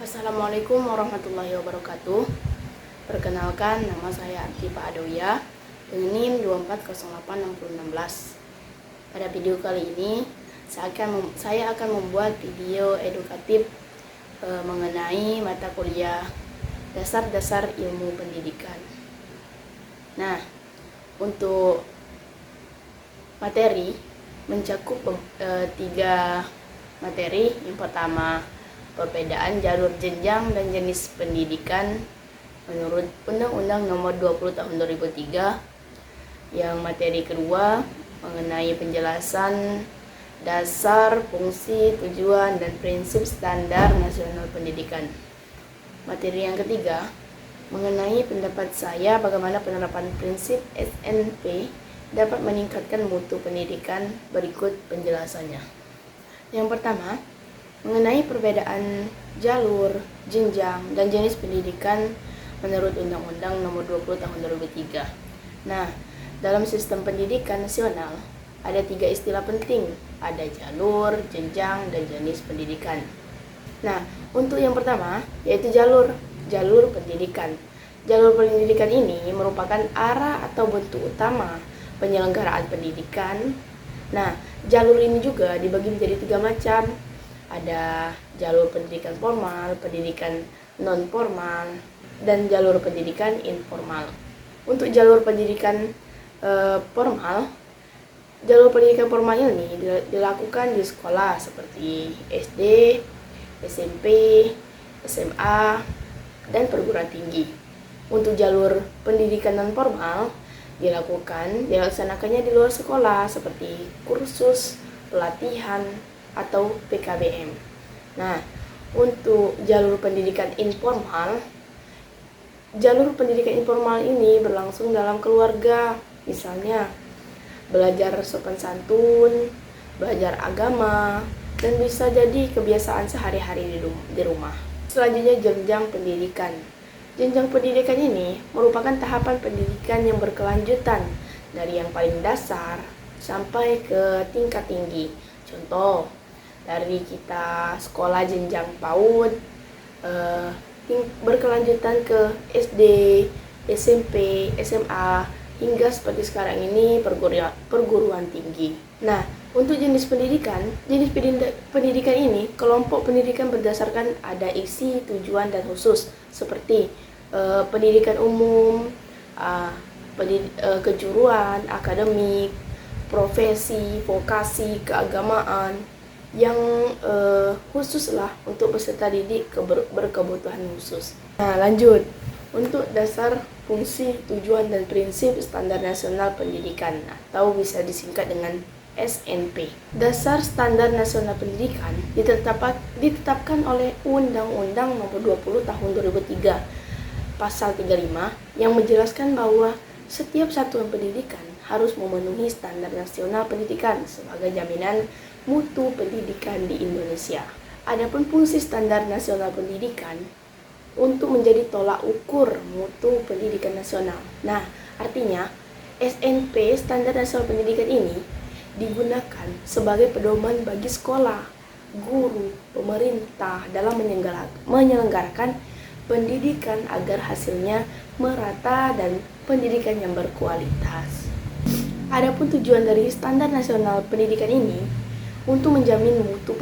Assalamualaikum warahmatullahi wabarakatuh. Perkenalkan, nama saya Atifa Adawiyah dengan NIM 24086016. Pada video kali ini saya akan membuat video edukatif mengenai mata kuliah dasar-dasar ilmu pendidikan. Nah, untuk materi mencakup 3 materi. Yang pertama, perbedaan jalur jenjang dan jenis pendidikan menurut Undang-Undang Nomor 20 Tahun 2003. Yang materi kedua mengenai penjelasan dasar, fungsi, tujuan, dan prinsip standar nasional pendidikan. Materi yang ketiga mengenai pendapat saya bagaimana penerapan prinsip SNP dapat meningkatkan mutu pendidikan. Berikut penjelasannya. Yang pertama, mengenai perbedaan jalur, jenjang, dan jenis pendidikan menurut Undang-Undang Nomor 20 Tahun 2003. Nah, dalam sistem pendidikan nasional ada 3 istilah penting. Ada jalur, jenjang, dan jenis pendidikan. Nah, untuk yang pertama yaitu jalur pendidikan. Jalur pendidikan ini merupakan arah atau bentuk utama penyelenggaraan pendidikan. Nah, jalur ini juga dibagi menjadi 3 macam. Ada jalur pendidikan formal, pendidikan non-formal, dan jalur pendidikan informal. Untuk jalur pendidikan formal, jalur pendidikan formal ini dilakukan di sekolah seperti SD, SMP, SMA, dan perguruan tinggi. Untuk jalur pendidikan non-formal dilaksanakannya di luar sekolah seperti kursus, pelatihan, atau PKBM. Nah, untuk jalur pendidikan informal ini berlangsung dalam keluarga, misalnya belajar sopan santun, belajar agama, dan bisa jadi kebiasaan sehari-hari di rumah. Selanjutnya, jenjang pendidikan. Jenjang pendidikan ini merupakan tahapan pendidikan yang berkelanjutan dari yang paling dasar sampai ke tingkat tinggi. Contoh, dari kita sekolah jenjang PAUD berkelanjutan ke SD, SMP, SMA, hingga seperti sekarang ini perguruan tinggi. Nah, untuk jenis pendidikan ini kelompok pendidikan berdasarkan ada isi, tujuan, dan khusus seperti pendidikan umum, kejuruan, akademik, profesi, vokasi, keagamaan, yang khususlah untuk peserta didik berkebutuhan khusus. Nah, lanjut. Untuk dasar, fungsi, tujuan, dan prinsip standar nasional pendidikan atau bisa disingkat dengan SNP. Dasar standar nasional pendidikan ditetapkan oleh Undang-Undang Nomor 20 Tahun 2003 Pasal 35 yang menjelaskan bahwa setiap satuan pendidikan harus memenuhi standar nasional pendidikan sebagai jaminan mutu pendidikan di Indonesia. Adapun fungsi standar nasional pendidikan untuk menjadi tolak ukur mutu pendidikan nasional. Nah, artinya SNP standar nasional pendidikan ini digunakan sebagai pedoman bagi sekolah, guru, pemerintah dalam menyelenggarakan pendidikan agar hasilnya merata dan pendidikan yang berkualitas. Adapun tujuan dari standar nasional pendidikan ini untuk menjamin mutu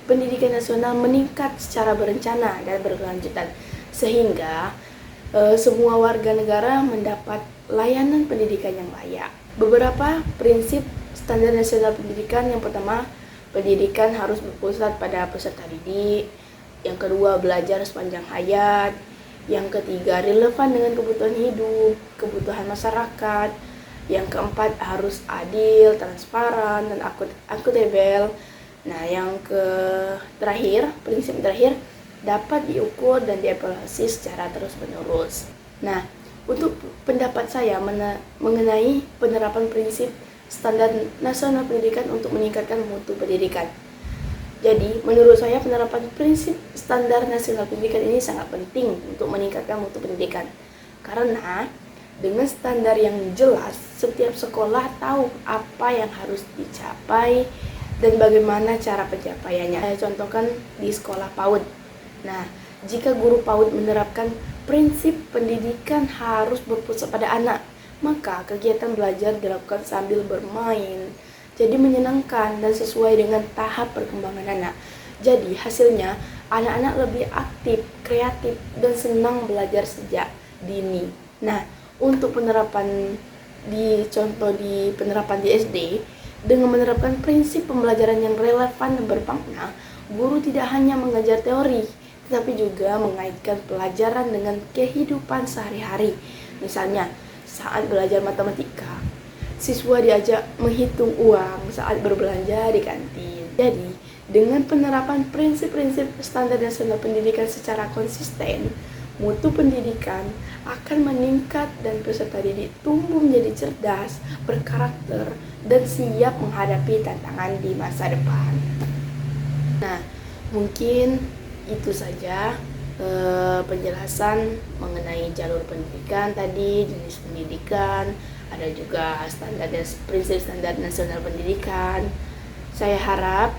pendidikan nasional meningkat secara berencana dan berkelanjutan sehingga semua warga negara mendapat layanan pendidikan yang layak. Beberapa prinsip standar nasional pendidikan: yang pertama, pendidikan harus berpusat pada peserta didik. Yang kedua, belajar sepanjang hayat. Yang ketiga, relevan dengan kebutuhan hidup, kebutuhan masyarakat. Yang keempat, harus adil, transparan, dan akuntabel. Nah, yang terakhir, prinsip terakhir, dapat diukur dan dievaluasi secara terus-menerus. Nah, untuk pendapat saya mengenai penerapan prinsip standar nasional pendidikan untuk meningkatkan mutu pendidikan. Jadi, menurut saya penerapan prinsip standar nasional pendidikan ini sangat penting untuk meningkatkan mutu pendidikan. Karena dengan standar yang jelas, setiap sekolah tahu apa yang harus dicapai dan bagaimana cara pencapaiannya. Saya contohkan di sekolah PAUD. Nah, Jika guru PAUD menerapkan prinsip pendidikan harus berpusat pada anak, maka kegiatan belajar dilakukan sambil bermain. Jadi menyenangkan dan sesuai dengan tahap perkembangan anak. Jadi hasilnya anak-anak lebih aktif, kreatif, dan senang belajar sejak dini. Nah, untuk penerapan di penerapan di SD, dengan menerapkan prinsip pembelajaran yang relevan dan bermakna, guru tidak hanya mengajar teori, tetapi juga mengaitkan pelajaran dengan kehidupan sehari-hari. Misalnya, saat belajar matematika, siswa diajak menghitung uang saat berbelanja di kantin. Jadi, dengan penerapan prinsip-prinsip standar nasional pendidikan secara konsisten, mutu pendidikan akan meningkat dan peserta didik tumbuh menjadi cerdas, berkarakter, dan siap menghadapi tantangan di masa depan. Nah, mungkin itu saja penjelasan mengenai jalur pendidikan tadi, jenis pendidikan, ada juga prinsip standar nasional pendidikan. Saya harap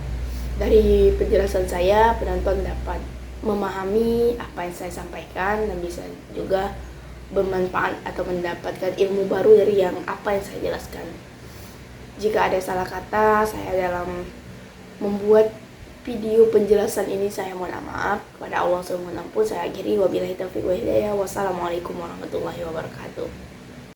dari penjelasan saya penonton dapat memahami apa yang saya sampaikan dan bisa juga bermanfaat atau mendapatkan ilmu baru dari apa yang saya jelaskan. Jika ada salah kata saya dalam membuat video penjelasan ini, saya mohon maaf kepada Allah Subhanahu wa taala. Saya akhiri, wabillahi taufiq wa hidayah. Wassalamualaikum warahmatullahi wabarakatuh.